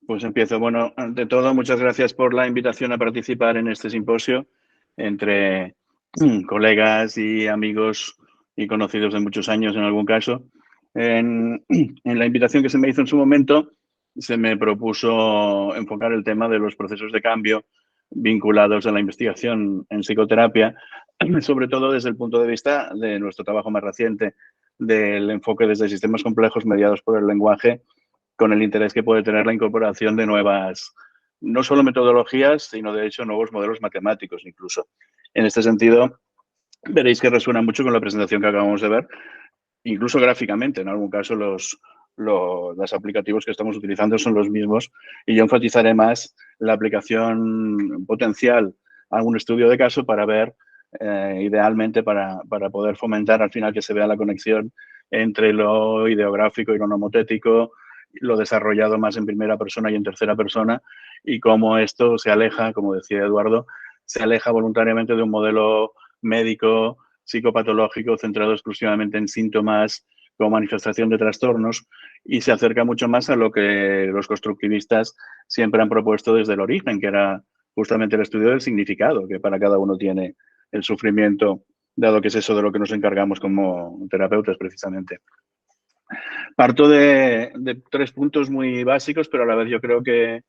Pues empiezo. Bueno, ante todo, muchas gracias por la invitación a participar en este simposio entre colegas y amigos y conocidos de muchos años en algún caso. En la invitación que se me hizo en su momento, se me propuso enfocar el tema de los procesos de cambio vinculados a la investigación en psicoterapia, sobre todo desde el punto de vista de nuestro trabajo más reciente, del enfoque desde sistemas complejos mediados por el lenguaje, con el interés que puede tener la incorporación de nuevas, no solo metodologías, sino de hecho nuevos modelos matemáticos incluso. En este sentido, veréis que resuena mucho con la presentación que acabamos de ver, incluso gráficamente. En algún caso los aplicativos que estamos utilizando son los mismos y yo enfatizaré más la aplicación potencial a un estudio de caso para ver, idealmente, para poder fomentar al final que se vea la conexión entre lo ideográfico y lo nomotético, lo desarrollado más en primera persona y en tercera persona, y cómo esto se aleja, como decía Eduardo, se aleja voluntariamente de un modelo médico psicopatológico centrado exclusivamente en síntomas como manifestación de trastornos y se acerca mucho más a lo que los constructivistas siempre han propuesto desde el origen, que era justamente el estudio del significado que para cada uno tiene el sufrimiento, dado que es eso de lo que nos encargamos como terapeutas precisamente. Parto de tres puntos muy básicos, pero a la vez yo creo que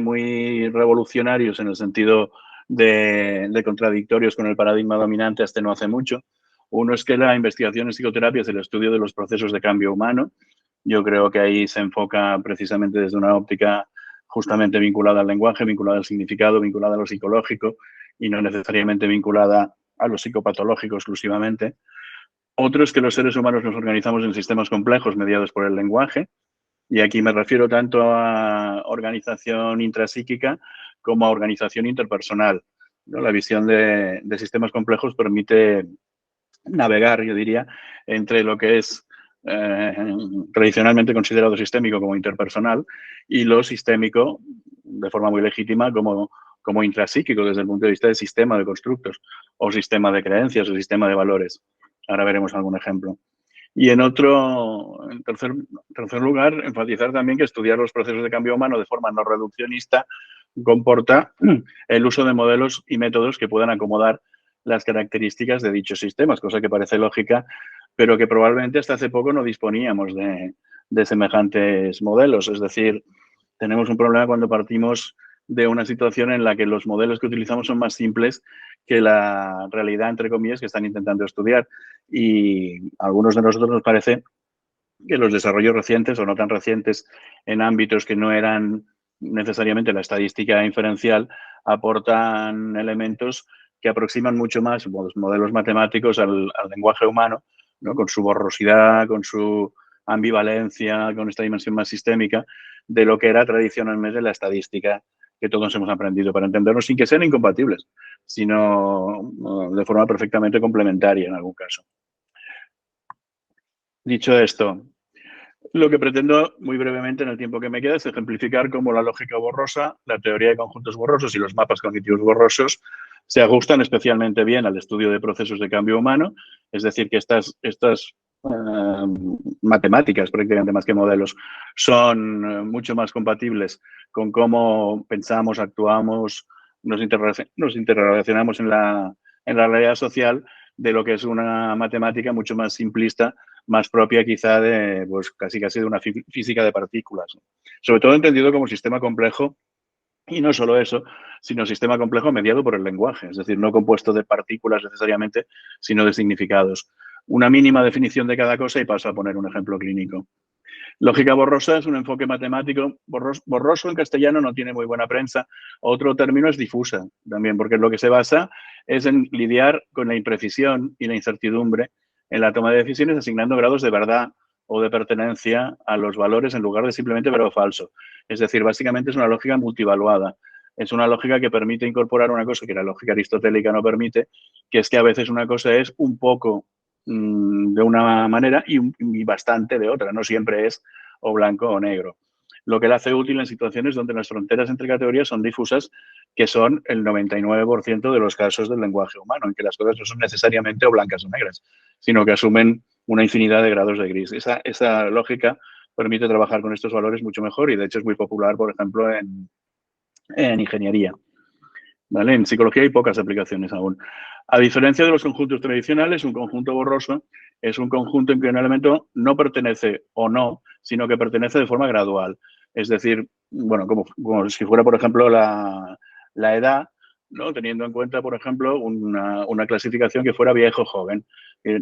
muy revolucionarios en el sentido de contradictorios con el paradigma dominante hasta no hace mucho. Uno es que la investigación en psicoterapia es el estudio de los procesos de cambio humano. Yo creo que ahí se enfoca precisamente desde una óptica justamente vinculada al lenguaje, vinculada al significado, vinculada a lo psicológico y no necesariamente vinculada a lo psicopatológico exclusivamente. Otro es que los seres humanos nos organizamos en sistemas complejos mediados por el lenguaje, y aquí me refiero tanto a organización intrapsíquica como a organización interpersonal, ¿no? La visión de sistemas complejos permite navegar, yo diría, entre lo que es eh, tradicionalmente considerado sistémico como interpersonal y lo sistémico, de forma muy legítima, como intrapsíquico desde el punto de vista del sistema de constructos o sistema de creencias o sistema de valores. Ahora veremos algún ejemplo. Y en tercer lugar, enfatizar también que estudiar los procesos de cambio humano de forma no reduccionista comporta el uso de modelos y métodos que puedan acomodar las características de dichos sistemas, cosa que parece lógica, pero que probablemente hasta hace poco no disponíamos de semejantes modelos. Es decir, tenemos un problema cuando partimos de una situación en la que los modelos que utilizamos son más simples que la realidad, entre comillas, que están intentando estudiar. Y a algunos de nosotros nos parece que los desarrollos recientes o no tan recientes en ámbitos que no eran necesariamente la estadística inferencial aportan elementos que aproximan mucho más los modelos matemáticos al lenguaje humano, ¿no? Con su borrosidad, con su ambivalencia, con esta dimensión más sistémica de lo que era tradicionalmente la estadística que todos hemos aprendido para entendernos sin que sean incompatibles, sino de forma perfectamente complementaria en algún caso. Dicho esto, lo que pretendo muy brevemente en el tiempo que me queda es ejemplificar cómo la lógica borrosa, la teoría de conjuntos borrosos y los mapas cognitivos borrosos se ajustan especialmente bien al estudio de procesos de cambio humano, es decir, que estas matemáticas, prácticamente más que modelos, son mucho más compatibles con cómo pensamos, actuamos, nos interrelacionamos en la realidad social, de lo que es una matemática mucho más simplista, más propia quizá de, pues casi de una física de partículas. Sobre todo entendido como sistema complejo, y no solo eso, sino sistema complejo mediado por el lenguaje, es decir, no compuesto de partículas necesariamente, sino de significados. Una mínima definición de cada cosa y paso a poner un ejemplo clínico. Lógica borrosa es un enfoque matemático. Borroso en castellano no tiene muy buena prensa. Otro término es difusa también, porque lo que se basa es en lidiar con la imprecisión y la incertidumbre en la toma de decisiones, asignando grados de verdad o de pertenencia a los valores en lugar de simplemente verdad o falso. Es decir, básicamente es una lógica multivaluada. Es una lógica que permite incorporar una cosa que la lógica aristotélica no permite, que es que a veces una cosa es un poco de una manera y bastante de otra. No siempre es o blanco o negro. Lo que la hace útil en situaciones donde las fronteras entre categorías son difusas, que son el 99% de los casos del lenguaje humano, en que las cosas no son necesariamente o blancas o negras, sino que asumen una infinidad de grados de gris. Esa lógica permite trabajar con estos valores mucho mejor y, de hecho, es muy popular, por ejemplo, en ingeniería. ¿Vale? En psicología hay pocas aplicaciones aún. A diferencia de los conjuntos tradicionales, un conjunto borroso es un conjunto en que un elemento no pertenece o no, sino que pertenece de forma gradual. Es decir, bueno, como si fuera, por ejemplo, la edad, ¿no? Teniendo en cuenta, por ejemplo, una clasificación que fuera viejo-joven.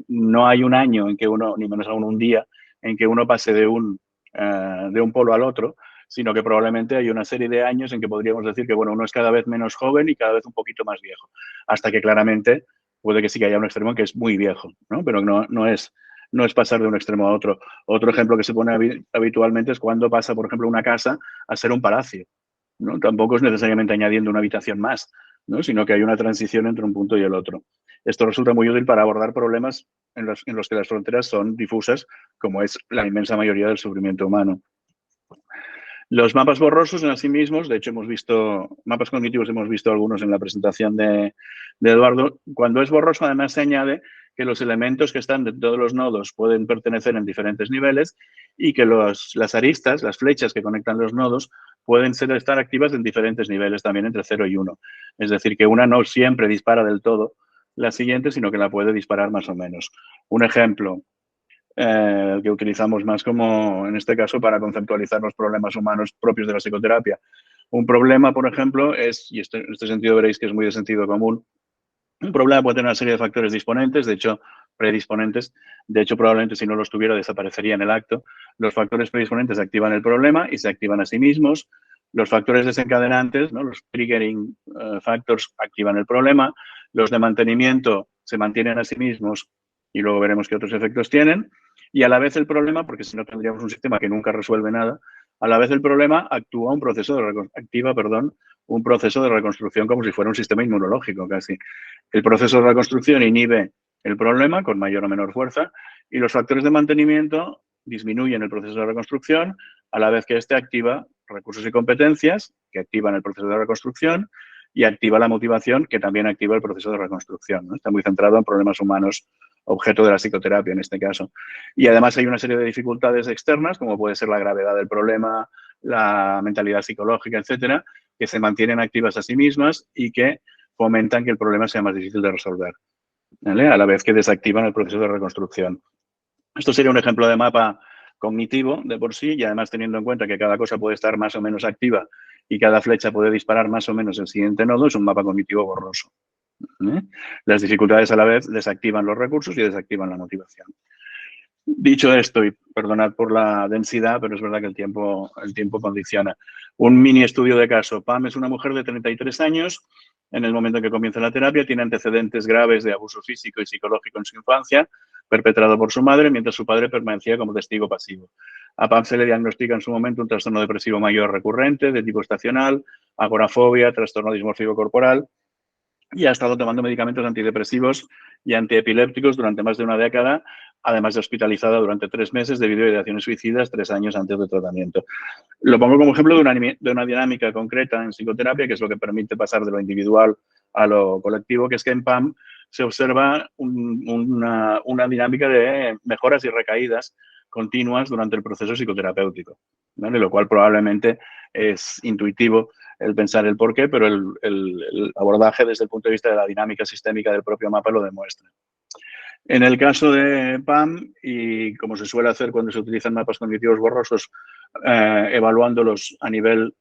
No hay un año en que uno, ni menos aún un día, en que uno pase de un polo al otro, sino que probablemente hay una serie de años en que podríamos decir que, bueno, uno es cada vez menos joven y cada vez un poquito más viejo, hasta que claramente puede que sí que haya un extremo en que es muy viejo, ¿no? Pero no es pasar de un extremo a otro. Otro ejemplo que se pone habitualmente es cuando pasa, por ejemplo, una casa a ser un palacio, ¿no? Tampoco es necesariamente añadiendo una habitación más, ¿no? Sino que hay una transición entre un punto y el otro. Esto resulta muy útil para abordar problemas en los que las fronteras son difusas, como es la inmensa mayoría del sufrimiento humano. Los mapas borrosos en sí mismos, de hecho hemos visto mapas cognitivos, hemos visto algunos en la presentación de Eduardo. Cuando es borroso, además se añade que los elementos que están dentro de los nodos pueden pertenecer en diferentes niveles y que las aristas, las flechas que conectan los nodos, pueden estar activas en diferentes niveles, también entre 0 y 1. Es decir, que una no siempre dispara del todo la siguiente, sino que la puede disparar más o menos. Un ejemplo, que utilizamos más como, en este caso, para conceptualizar los problemas humanos propios de la psicoterapia. Un problema, por ejemplo, es, y en este sentido veréis que es muy de sentido común, un problema puede tener una serie de factores disponentes, de hecho, predisponentes. De hecho, probablemente si no los tuviera desaparecería en el acto. Los factores predisponentes activan el problema y se activan a sí mismos. Los factores desencadenantes, ¿no? Los triggering factors, activan el problema. Los de mantenimiento se mantienen a sí mismos y luego veremos qué otros efectos tienen. Y a la vez el problema, porque si no tendríamos un sistema que nunca resuelve nada, a la vez el problema actúa un proceso un proceso de reconstrucción como si fuera un sistema inmunológico casi. El proceso de reconstrucción inhibe el problema con mayor o menor fuerza y los factores de mantenimiento disminuyen el proceso de reconstrucción a la vez que éste activa recursos y competencias que activan el proceso de reconstrucción y activa la motivación que también activa el proceso de reconstrucción, ¿no? Está muy centrado en problemas humanos, objeto de la psicoterapia en este caso. Y además hay una serie de dificultades externas, como puede ser la gravedad del problema, la mentalidad psicológica, etcétera, que se mantienen activas a sí mismas y que fomentan que el problema sea más difícil de resolver, ¿vale? A la vez que desactivan el proceso de reconstrucción. Esto sería un ejemplo de mapa cognitivo de por sí y además teniendo en cuenta que cada cosa puede estar más o menos activa y cada flecha puede disparar más o menos el siguiente nodo, es un mapa cognitivo borroso, ¿eh? Las dificultades a la vez desactivan los recursos y desactivan la motivación. Dicho esto, y perdonad por la densidad, pero es verdad que el tiempo condiciona. Un mini estudio de caso. Pam es una mujer de 33 años. En el momento en que comienza la terapia, tiene antecedentes graves de abuso físico y psicológico en su infancia, perpetrado por su madre, mientras su padre permanecía como testigo pasivo. A Pam se le diagnostica en su momento un trastorno depresivo mayor recurrente, de tipo estacional, agorafobia, trastorno dismórfico corporal, y ha estado tomando medicamentos antidepresivos y antiepilépticos durante más de una década, además de hospitalizada durante 3 meses debido a ideaciones suicidas 3 años antes del tratamiento. Lo pongo como ejemplo de una dinámica concreta en psicoterapia, que es lo que permite pasar de lo individual a lo colectivo, que es que en PAM se observa una dinámica de mejoras y recaídas continuas durante el proceso psicoterapéutico, ¿vale? Lo cual probablemente es intuitivo el pensar el por qué, pero el abordaje desde el punto de vista de la dinámica sistémica del propio mapa lo demuestra. En el caso de PAM, y como se suele hacer cuando se utilizan mapas cognitivos borrosos, evaluándolos al nivel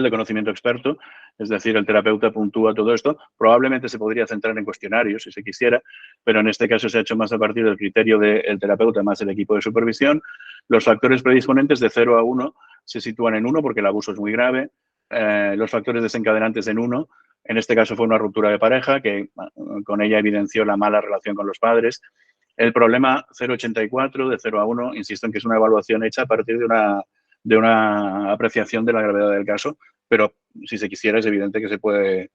de conocimiento experto, es decir, el terapeuta puntúa todo esto, probablemente se podría centrar en cuestionarios si se quisiera, pero en este caso se ha hecho más a partir del criterio del terapeuta más el equipo de supervisión. Los factores predisponentes de 0 a 1 se sitúan en 1 porque el abuso es muy grave, los factores desencadenantes en 1, en este caso fue una ruptura de pareja que con ella evidenció la mala relación con los padres. El problema 0,84 de 0 a 1, insisto en que es una evaluación hecha a partir de una apreciación de la gravedad del caso, pero si se quisiera es evidente que se puede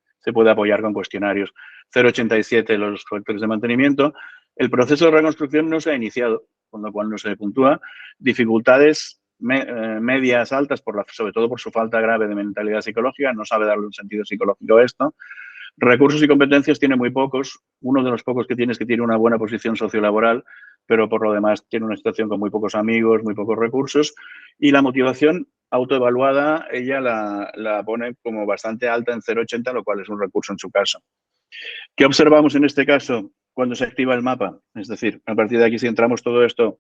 apoyar con cuestionarios. 0,87 los factores de mantenimiento. El proceso de reconstrucción no se ha iniciado, con lo cual no se puntúa. Dificultades medias, altas, sobre todo por su falta grave de mentalidad psicológica, no sabe darle un sentido psicológico a esto. Recursos y competencias tiene muy pocos. Uno de los pocos que tiene es que tiene una buena posición sociolaboral, pero por lo demás tiene una situación con muy pocos amigos, muy pocos recursos. Y la motivación autoevaluada, ella la pone como bastante alta en 0,80, lo cual es un recurso en su caso. ¿Qué observamos en este caso cuando se activa el mapa? Es decir, a partir de aquí, si entramos todo esto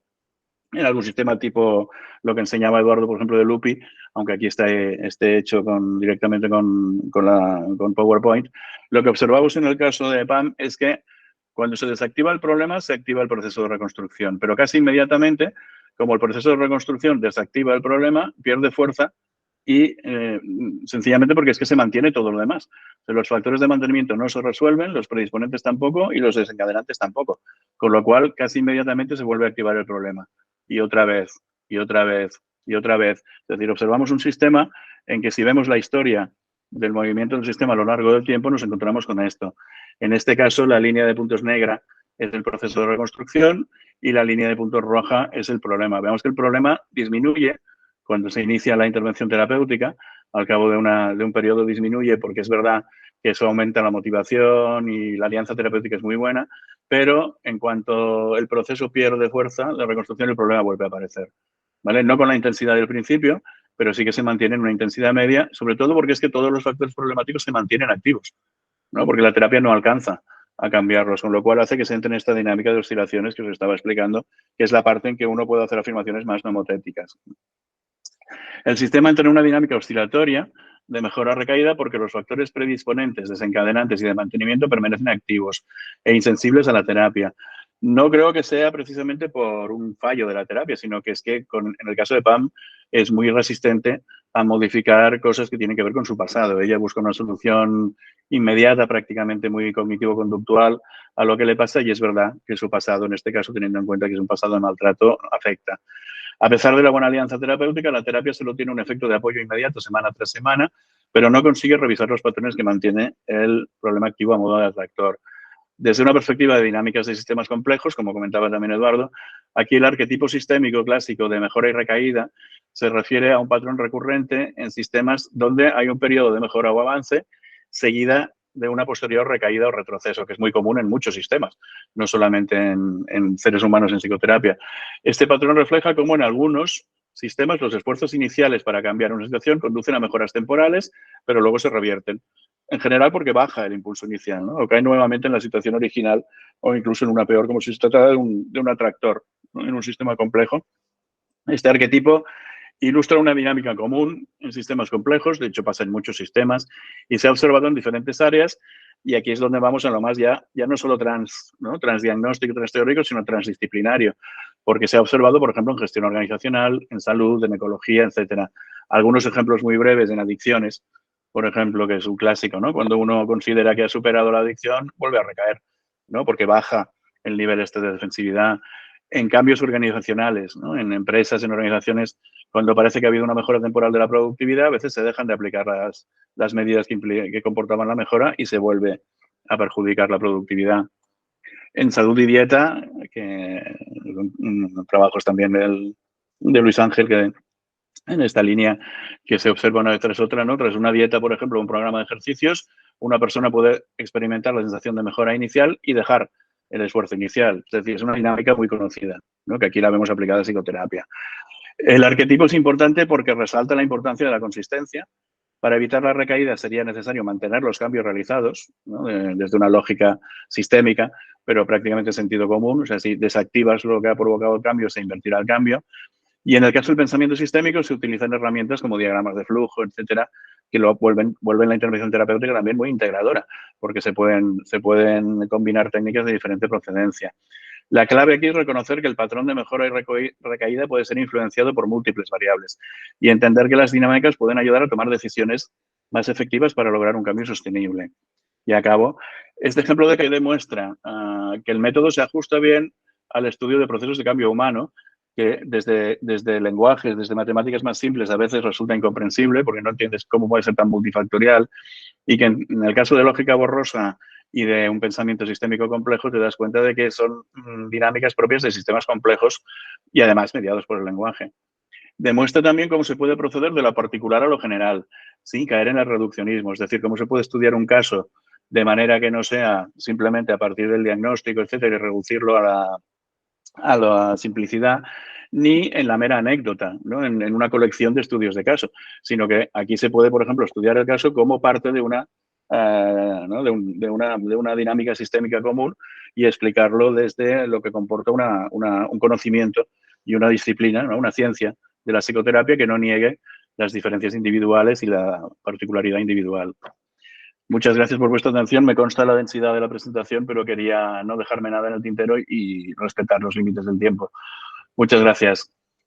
en algún sistema tipo lo que enseñaba Eduardo, por ejemplo, de Lupi, aunque aquí esté hecho directamente con PowerPoint, lo que observamos en el caso de PAM es que cuando se desactiva el problema, se activa el proceso de reconstrucción, pero casi inmediatamente, como el proceso de reconstrucción desactiva el problema, pierde fuerza y sencillamente porque es que se mantiene todo lo demás. O sea, los factores de mantenimiento no se resuelven, los predisponentes tampoco y los desencadenantes tampoco, con lo cual casi inmediatamente se vuelve a activar el problema. Y otra vez, y otra vez, y otra vez. Es decir, observamos un sistema en que si vemos la historia del movimiento del sistema a lo largo del tiempo, nos encontramos con esto. En este caso, la línea de puntos negra es el proceso de reconstrucción y la línea de puntos roja es el problema. Vemos que el problema disminuye cuando se inicia la intervención terapéutica, al cabo de un periodo disminuye porque es verdad que eso aumenta la motivación y la alianza terapéutica es muy buena, pero en cuanto el proceso pierde fuerza, la reconstrucción, el problema vuelve a aparecer. ¿Vale? No con la intensidad del principio, pero sí que se mantiene en una intensidad media, sobre todo porque es que todos los factores problemáticos se mantienen activos, ¿no? Porque la terapia no alcanza a cambiarlos, con lo cual hace que se entre en esta dinámica de oscilaciones que os estaba explicando, que es la parte en que uno puede hacer afirmaciones más nomotéticas. El sistema entra en una dinámica oscilatoria de mejora recaída porque los factores predisponentes, desencadenantes y de mantenimiento permanecen activos e insensibles a la terapia. No creo que sea precisamente por un fallo de la terapia, sino que es que en el caso de Pam es muy resistente a modificar cosas que tienen que ver con su pasado. Ella busca una solución inmediata, prácticamente muy cognitivo-conductual a lo que le pasa y es verdad que su pasado, en este caso, teniendo en cuenta que es un pasado de maltrato, afecta. A pesar de la buena alianza terapéutica, la terapia solo tiene un efecto de apoyo inmediato semana tras semana, pero no consigue revisar los patrones que mantiene el problema activo a modo de atractor. Desde una perspectiva de dinámicas de sistemas complejos, como comentaba también Eduardo, aquí el arquetipo sistémico clásico de mejora y recaída se refiere a un patrón recurrente en sistemas donde hay un periodo de mejora o avance seguida de una posterior recaída o retroceso, que es muy común en muchos sistemas, no solamente en seres humanos en psicoterapia. Este patrón refleja cómo en algunos sistemas los esfuerzos iniciales para cambiar una situación conducen a mejoras temporales, pero luego se revierten. En general porque baja el impulso inicial, ¿no? O cae nuevamente en la situación original o incluso en una peor, como si se tratara de un atractor, ¿no? En un sistema complejo. Este arquetipo ilustra una dinámica común en sistemas complejos, de hecho pasa en muchos sistemas y se ha observado en diferentes áreas y aquí es donde vamos a lo más ya no solo transdiagnóstico, transteórico, sino transdisciplinario, porque se ha observado, por ejemplo, en gestión organizacional, en salud, en ecología, etcétera. Algunos ejemplos muy breves en adicciones, por ejemplo, que es un clásico, ¿no? Cuando uno considera que ha superado la adicción, vuelve a recaer, ¿no? Porque baja el nivel este de defensividad. En cambios organizacionales, ¿no? En empresas, en organizaciones, cuando parece que ha habido una mejora temporal de la productividad, a veces se dejan de aplicar las medidas que comportaban la mejora y se vuelve a perjudicar la productividad. En salud y dieta, que trabajos también de Luis Ángel, que en esta línea que se observa una vez tras otra, ¿no? Tras una dieta, por ejemplo, un programa de ejercicios, una persona puede experimentar la sensación de mejora inicial y dejar el esfuerzo inicial. Es decir, es una dinámica muy conocida, ¿no? Que aquí la vemos aplicada en psicoterapia. El arquetipo es importante porque resalta la importancia de la consistencia. Para evitar la recaída sería necesario mantener los cambios realizados, ¿no? Desde una lógica sistémica, pero prácticamente sentido común. O sea, si desactivas lo que ha provocado el cambio, se invertirá el cambio. Y en el caso del pensamiento sistémico se utilizan herramientas como diagramas de flujo, etcétera, que lo vuelven la intervención terapéutica también muy integradora, porque se pueden combinar técnicas de diferente procedencia. La clave aquí es reconocer que el patrón de mejora y recaída puede ser influenciado por múltiples variables y entender que las dinámicas pueden ayudar a tomar decisiones más efectivas para lograr un cambio sostenible. Y acabo. Este ejemplo de que demuestra que el método se ajusta bien al estudio de procesos de cambio humano, que desde lenguajes, desde matemáticas más simples a veces resulta incomprensible porque no entiendes cómo puede ser tan multifactorial y que en el caso de lógica borrosa y de un pensamiento sistémico complejo te das cuenta de que son dinámicas propias de sistemas complejos y además mediados por el lenguaje. Demuestra también cómo se puede proceder de lo particular a lo general, sin caer en el reduccionismo, es decir, cómo se puede estudiar un caso de manera que no sea simplemente a partir del diagnóstico, etcétera, y reducirlo a la simplicidad, ni en la mera anécdota, ¿no? En una colección de estudios de caso, sino que aquí se puede, por ejemplo, estudiar el caso como parte de una, ¿no? de una dinámica sistémica común y explicarlo desde lo que comporta un conocimiento y una disciplina, ¿no? Una ciencia de la psicoterapia que no niegue las diferencias individuales y la particularidad individual. Muchas gracias por vuestra atención. Me consta la densidad de la presentación, pero quería no dejarme nada en el tintero y respetar los límites del tiempo. Muchas gracias.